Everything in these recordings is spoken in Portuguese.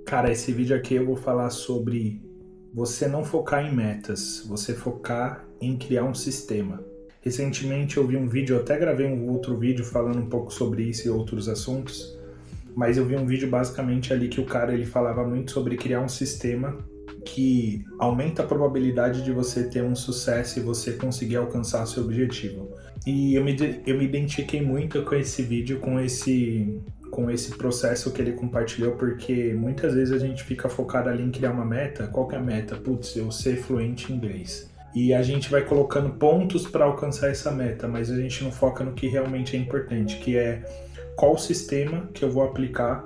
Cara, esse vídeo aqui eu vou falar sobre você não focar em metas, você focar em criar um sistema. Recentemente eu vi um vídeo, eu até gravei um outro vídeo falando um pouco sobre isso e outros assuntos, mas eu vi um vídeo basicamente ali que o cara ele falava muito sobre criar um sistema que aumenta a probabilidade de você ter um sucesso e você conseguir alcançar seu objetivo. E eu me identifiquei muito com esse vídeo, com esse processo que ele compartilhou, porque muitas vezes a gente fica focado ali em criar uma meta. Qual que é a meta? Putz, eu ser fluente em inglês. E a gente vai colocando pontos para alcançar essa meta, mas a gente não foca no que realmente é importante, que é qual sistema que eu vou aplicar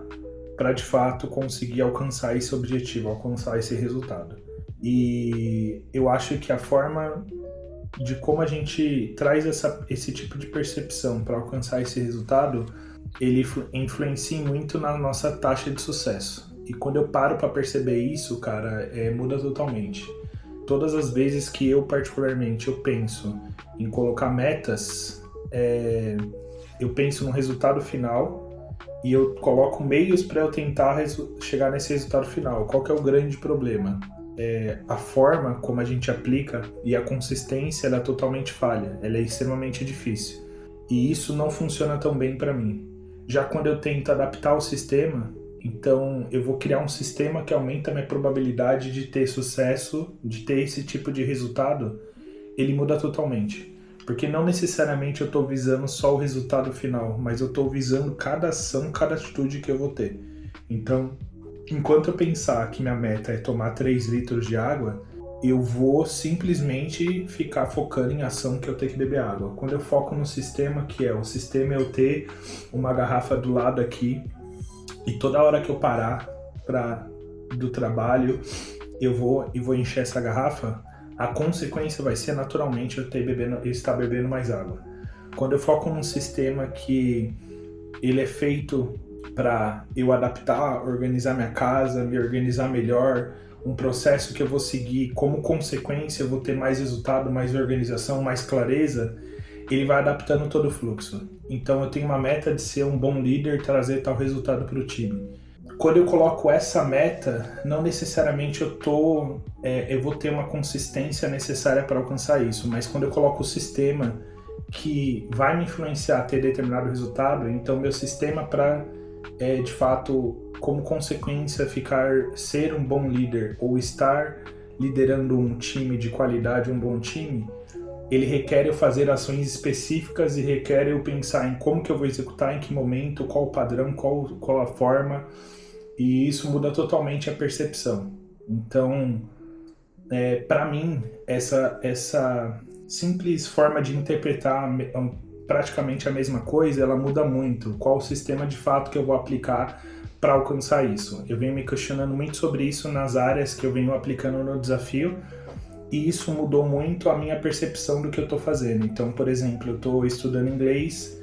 para de fato conseguir alcançar esse objetivo, alcançar esse resultado. E eu acho que a forma de como a gente traz esse tipo de percepção para alcançar esse resultado, ele influencia muito na nossa taxa de sucesso. E quando eu paro para perceber isso, cara, muda totalmente. Todas as vezes que eu particularmente eu penso em colocar metas, eu penso no resultado final e eu coloco meios para eu tentar chegar nesse resultado final. Qual que é o grande problema? A forma como a gente aplica e a consistência ela é totalmente falha, ela é extremamente difícil. E isso não funciona tão bem para mim. Já quando eu tento adaptar o sistema, então eu vou criar um sistema que aumenta a minha probabilidade de ter sucesso, de ter esse tipo de resultado, ele muda totalmente. Porque não necessariamente eu estou visando só o resultado final, mas eu estou visando cada ação, cada atitude que eu vou ter. Então, enquanto eu pensar que minha meta é tomar 3 litros de água, eu vou simplesmente ficar focando em ação que eu tenho que beber água. Quando eu foco no sistema, que é o sistema eu ter uma garrafa do lado aqui, e toda hora que eu parar do trabalho, eu vou encher essa garrafa, a consequência vai ser naturalmente eu estar bebendo mais água. Quando eu foco num sistema que ele é feito para eu adaptar, organizar minha casa, me organizar melhor, um processo que eu vou seguir, como consequência eu vou ter mais resultado, mais organização, mais clareza, ele vai adaptando todo o fluxo. Então eu tenho uma meta de ser um bom líder, trazer tal resultado para o time. Quando eu coloco essa meta, não necessariamente eu vou ter uma consistência necessária para alcançar isso, mas quando eu coloco o sistema que vai me influenciar a ter determinado resultado, então meu sistema para, de fato, como consequência, ser um bom líder ou estar liderando um time de qualidade, um bom time, ele requer eu fazer ações específicas e requer eu pensar em como que eu vou executar, em que momento, qual o padrão, qual a forma, e isso muda totalmente a percepção. Então, para mim, essa simples forma de interpretar praticamente a mesma coisa, ela muda muito. Qual o sistema de fato que eu vou aplicar para alcançar isso? Eu venho me questionando muito sobre isso nas áreas que eu venho aplicando no desafio, e isso mudou muito a minha percepção do que eu estou fazendo. Então, por exemplo, eu estou estudando inglês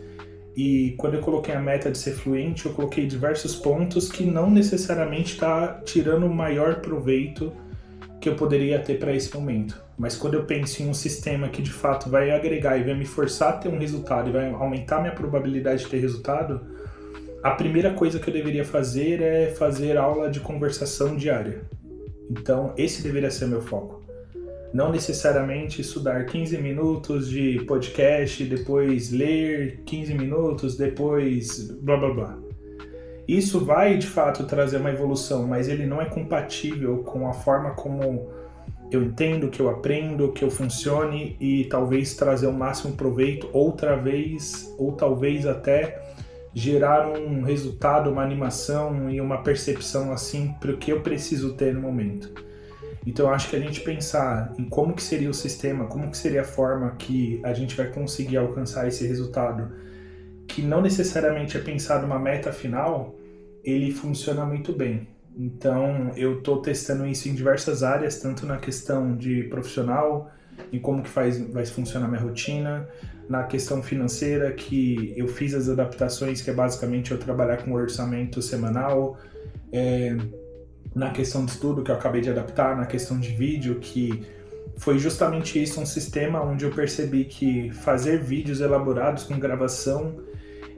e quando eu coloquei a meta de ser fluente, eu coloquei diversos pontos que não necessariamente está tirando o maior proveito que eu poderia ter para esse momento. Mas quando eu penso em um sistema que de fato vai agregar e vai me forçar a ter um resultado e vai aumentar minha probabilidade de ter resultado, a primeira coisa que eu deveria fazer é fazer aula de conversação diária. Então, esse deveria ser meu foco. Não necessariamente estudar 15 minutos de podcast, depois ler 15 minutos, depois blá blá blá. Isso vai de fato trazer uma evolução, mas ele não é compatível com a forma como eu entendo, que eu aprendo, que eu funcione e talvez trazer o máximo proveito, ou talvez até gerar um resultado, uma animação e uma percepção assim para o que eu preciso ter no momento. Então eu acho que a gente pensar em como que seria o sistema, como que seria a forma que a gente vai conseguir alcançar esse resultado, que não necessariamente é pensar numa meta final, ele funciona muito bem. Então eu estou testando isso em diversas áreas, tanto na questão de profissional, em como que vai funcionar minha rotina, na questão financeira, que eu fiz as adaptações, que é basicamente eu trabalhar com orçamento semanal, na questão de estudo, que eu acabei de adaptar, na questão de vídeo, que foi justamente isso, um sistema onde eu percebi que fazer vídeos elaborados com gravação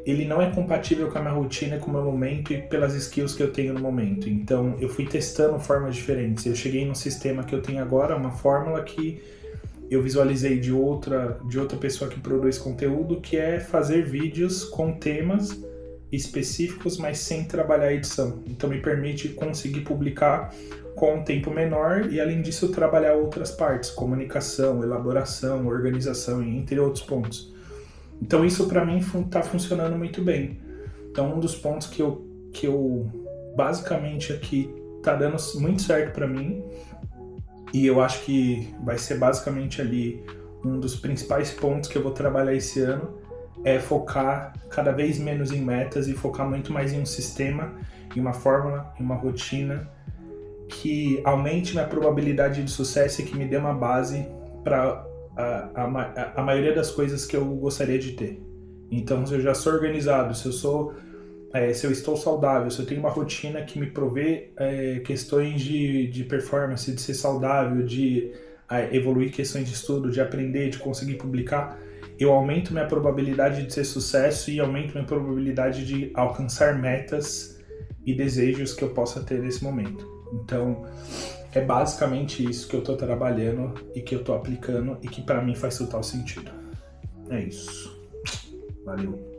ele não é compatível com a minha rotina, com o meu momento e pelas skills que eu tenho no momento. Então eu fui testando formas diferentes. Eu cheguei no sistema que eu tenho agora, uma fórmula que eu visualizei de outra pessoa que produz conteúdo, que é fazer vídeos com temas específicos, mas sem trabalhar a edição. Então me permite conseguir publicar com um tempo menor e, além disso, trabalhar outras partes, comunicação, elaboração, organização, entre outros pontos. Então isso para mim está funcionando muito bem. Então um dos pontos que eu basicamente aqui está dando muito certo para mim, e eu acho que vai ser basicamente ali um dos principais pontos que eu vou trabalhar esse ano, é focar cada vez menos em metas e focar muito mais em um sistema, em uma fórmula, em uma rotina que aumente minha probabilidade de sucesso e que me dê uma base para a maioria das coisas que eu gostaria de ter. Então, se eu já sou organizado, se eu estou saudável, se eu tenho uma rotina que me provê questões de performance, de ser saudável, de evoluir questões de estudo, de aprender, de conseguir publicar, eu aumento minha probabilidade de ser sucesso e aumento minha probabilidade de alcançar metas e desejos que eu possa ter nesse momento. Então, é basicamente isso que eu estou trabalhando e que eu estou aplicando e que para mim faz total sentido. É isso. Valeu.